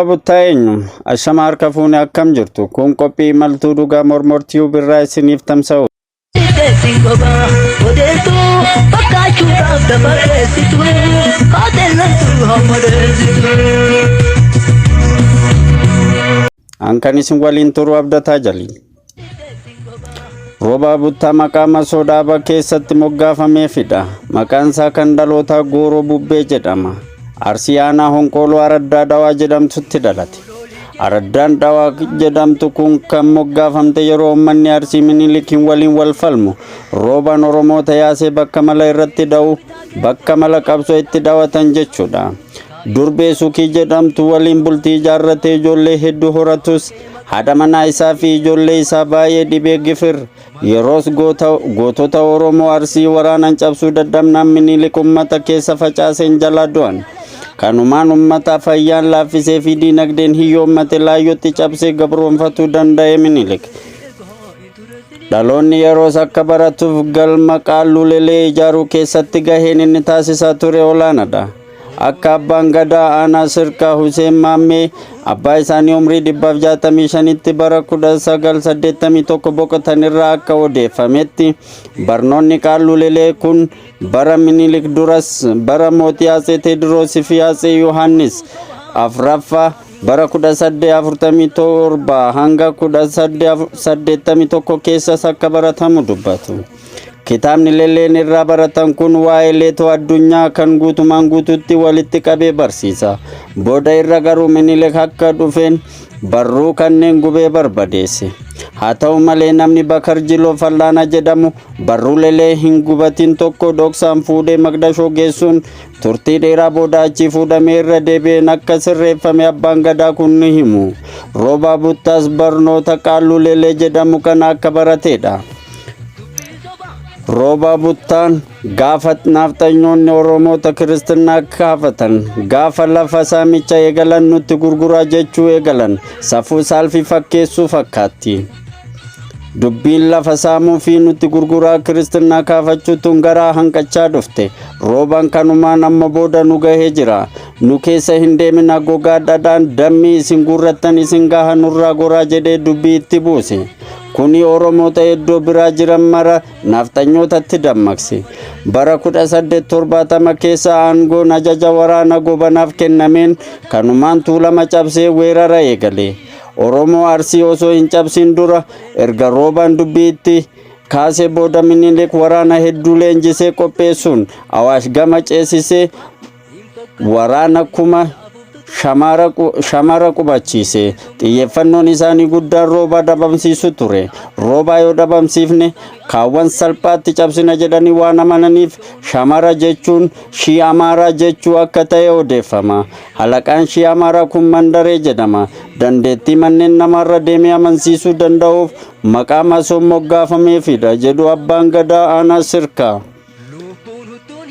Roba buttaayenyu ashama harka fuune akkam jirtu kun qophii maltuu dhugaa mormortii birraa isiniif tamsa'u. Ankan isin waliin turu abdataa jalli. Roba buttaa maqaa masoo dhaaba keessatti moggaafameefidha. Maqaan isaa kan dhaloota Gooroo Bubbee jedhama. Arsii aanaa Honqoloo Araddaa Dhawaa jedhamtutti dhalate. Araddaan Dhawaa jedhamtu kun kan moggaafamte yeroo uummanni Arsii Minilikiin waliin wal falmu. Roobaan Oromoota yaasee bakka mala irratti dha'u, bakka mala qabsoo itti dhawatan jechuudha. Durbee Sukii jedhamtu waliin bultii ijaarratee ijoollee hedduu horatus haadha manaa isaa fi ijoollee isaa baay'ee dhibee Gifir yeroos gootota Oromoo Arsii waraanan cabsuu dadhabnaan Minilik uummata keessa facaaseen jalaa du'an. Kanumaan uummata fayyaan laaffisee fi diinagdeen hiyyoommate laayyootti cabsee gabroonfatuu danda'e Minilik. Dhaloonni yeroos akka baratuuf galma Qaalluu Lelee ijaaruu keessatti gaheen inni taasisaa ture olaanaadha. Akka abbaan gadaa aanaa Sirkaa Huseen Maammee abbaa isaanii umrii 165tti bara 1981 boqotan irraa akka odeeffametti barnoonni Qaalluu Lelee kun bara Minilik duras bara mootii Atsee Teediroos fi Atsee Yohaannis afraffaa bara 1847 hanga 1881 keessas akka baratamu dubbatu. Kitaabni Leleen irraa baratan kun waa'ee leetoo addunyaa kan guutumaan guututti walitti qabee barsiisa. Booda irra garuu Minilik akka dhufeen barruu kanneen gubee barbadeesse. Haa ta'u malee namni Bakar Jiloo Fallaana jedhamu barruu Lelee hin gubatin tokko dhoksaan fuudhee Maqdashoo geessuun turtii dheeraa booda achi fuudhamee irra deebi'een akka sirreeffame abbaan gadaa kun ni himu. Roba buttaas barnoota Qaalluu Lelee jedhamu kana akka barateedha. Roba buttaan gaafa naftanyoonni Oromoota Kiristinnaa kaafatan gaafa lafa saamicha eegalan nutti gurguraa jechuu eegalan safuu saalfii fakkeessuu fakkaatti. Dubbiin lafa saamuu fi nutti gurguraa Kiristinnaa kaafachuutuun garaa hanqachaa dhufte. Roobaan kanumaan amma booda nu gahee jira. Nu keessa hin deemina gogaa dhadhaan dammi isin gurrattan isin gaha nurraa goraa jedhee dubbii itti buuse. Kuni Oromoota iddoo biraa jiran mara naftanyootatti dammaqse. Bara 1870 keessa aangoon ajaja waraana gobanaaf kennameen kanumaan Tuulama cabsee weerara eegale. Oromoo Arsii osoo hin cabsin dura erga Roobaan dubbiitti kaasee booda Minilik waraana hedduu leenjisee qopheessuun Awaash gama ceesisee waraana kuma shamara qubachiise. Xiyyeeffannoon isaanii guddaan Roobaa dhabamsiisu ture. Roobaa yoo dhabamsiifne kaawwan salphaatti cabsina jedhanii waan amananiif shamara jechuun Shii Amaaraa jechuu akka ta'e odeeffama. Halaqaan Shii Amaaraa kun Mandaree jedhama. Dandeettii manneen namarra deemee amansiisuu danda'uuf maqaa masoo moggaafameefidha jedhu abbaan gadaa aanaa Sirkaa.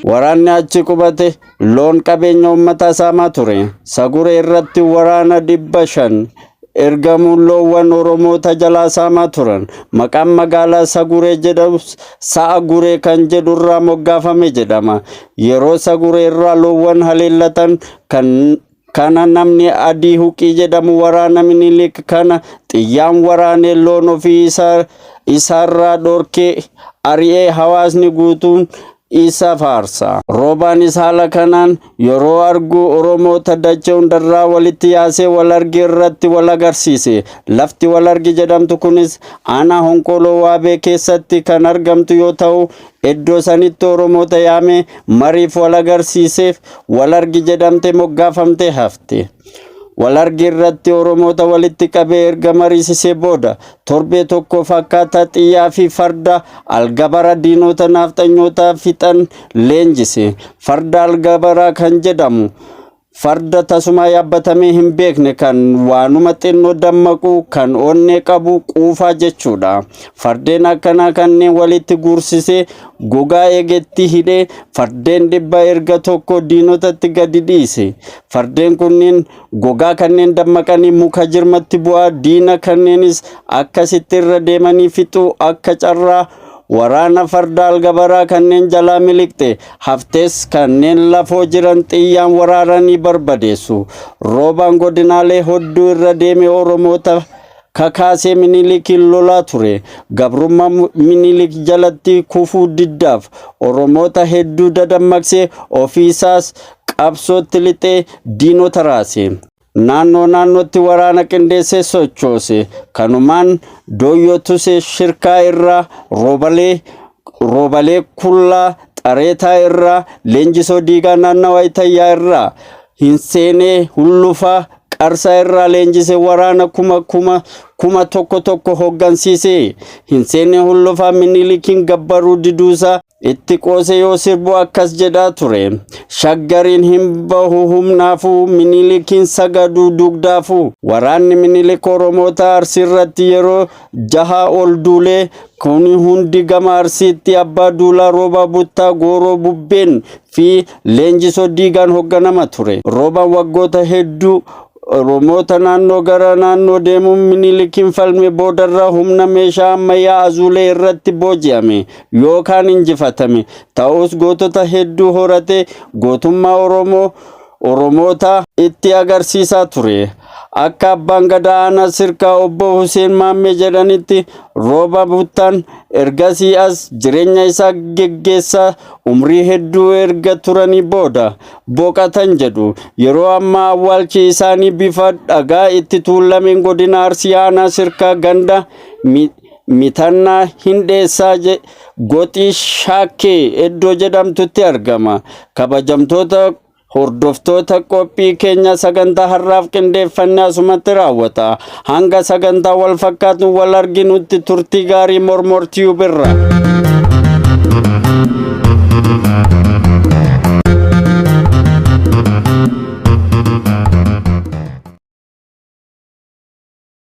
Waraanni achi qubate loon qabeenya uummata saamaa ture. Saguree irratti waraana 500 ergamuun loowwan Oromoota jalaa saamaa turan. Maqaan magaalaa Saguree jedhamus sa'a guree kan jedhurraa moggaafame jedhama. Yeroo Saguree irraa loowwan haleellatan kana namni Adii Huqii jedhamu waraana Minilik kana xiyyaan waraanee loon ofii isaarraa dhorkee ari'ee hawaasni guutuun isa faarsa. Roobaanis haala kanaan yeroo argu Oromoota dachee hundarraa walitti yaasee wal argi irratti wal agarsiise. Lafti wal argi jedhamtu kunis aanaa Honqoloo Waabee keessatti kan argamtu yoo ta'u iddoo sanitti Oromoota yaamee mariif wal agarsiiseef wal argi jedhamte moggaafamtee hafte. Wal argi irratti Oromoota walitti qabee erga mariisisee booda torbee tokko fakkaata xiyyaa fi farda algabara diinota naftanyoota fixan leenjise. Farda algabaraa kan jedhamu farda tasuma yaabbatamee hin beekne kan waanuma xinnoo dammaqu kan onnee qabu quufaa jechuudha. Fardeen akkanaa kanneen walitti guursisee gogaa eegetti hidhee fardeen 100 erga tokko diinotatti gadi dhiise. Fardeen kunniin gogaa kanneen dammaqanii muka jirmatti bu'aa diina kanneenis akkasitti irra deemanii fixuu akka carraa waraana fardaal gabaraa kanneen jalaa miliqxe haftees kanneen lafoo jiran xiyyaan waraaranii barbadeessu. Roobaan godinaalee hedduu irra deeme Oromoota kakaasee Minilikiin lolaa ture. Gabrummaa Minilik jalatti kufuu diddaaf Oromoota hedduu dadammaqsee ofiisaas qabsootti lixee diinota raase. Naannootti waraana qindeessee sochoose. Kanumaan Dooyyoo Tusee Shirkaa irraa Roobalee Kullaa Xareetaa irraa Leenjisoo Diigaa naannawaa Itayyaa irraa Hinseenee Hullufaa Qarsaa irraa leenjisee waraana kuma tokko hoggansiise. Hinseenee Hullufaa Minilikiin gabbaruu diduusaa itti qoose yoo sirbu akkas jedhaa ture. Shaggariin hin bahu humnaafuu Minilikiin sagaduu dugdaafuu. Waraanni Minilik Oromoota Arsiirratti yeroo 6 ol duulee kuni hundi gama Arsiitti Abbaa Duulaa Roobaa Buttaa Gooroo Bubbeen fi Leenjisoo Diigaan hoogganama ture. Roobaan waggoota hedduu Oromoota naannoo gara naannoo deemuun Minilikiin falme boodarraa humna meeshaa ammayyaa Azuulee irratti booji'ame yookaan injifatame. Ta'us gootota hedduu horate gootummaa Oromoota itti agarsiisaa ture. Akka abbaan gadaa aanaa Sirkaa obbo Huseen Maammee jedhanitti Roobaa Buttaan ergasii as jireenya isaa geggeessaa umrii hedduu erga turanii booda boqatan jedhu. Yeroo ammaa awwaalchi isaanii bifa dhagaa itti tuulameen godina Arsii aanaa Sirkaa ganda Mitannaa Hindheessaa Goxii Shaakkee iddoo jedhamtutti argama. Kabajamtoota hordoftoota qophii keenya sagantaa har'aaf qindeeffannee asumatti raawwata. Hanga sagantaa wal fakkaatu wal arginutti turtii gaarii Mormor Tube irraa.